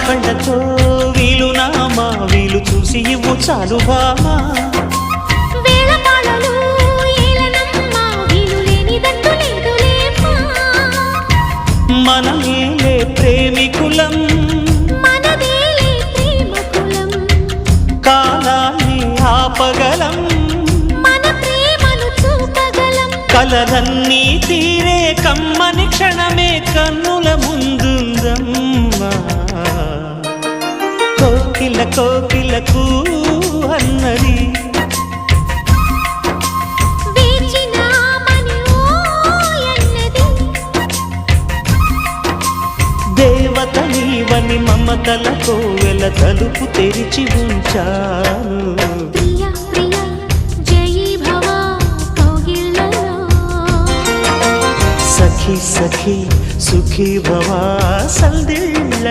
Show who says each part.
Speaker 1: కళ్ళతో వీలు నామా వీలు చూసి ఇవ్వు చాలు భామా మనమేలే ప్రేమికులం కాలాన్ని ఆపగలం కలలన్నీ తీరే కమ్మని క్షణమే కన్నుల ముందుందమ్మా కోకిల కోకిలకు అన్నది దేవత నీవని మమతల కోవెల తలుపు తెరిచి ఉంచాను సఖీ సఖీ సుఖీ భవా సందిళ్ళ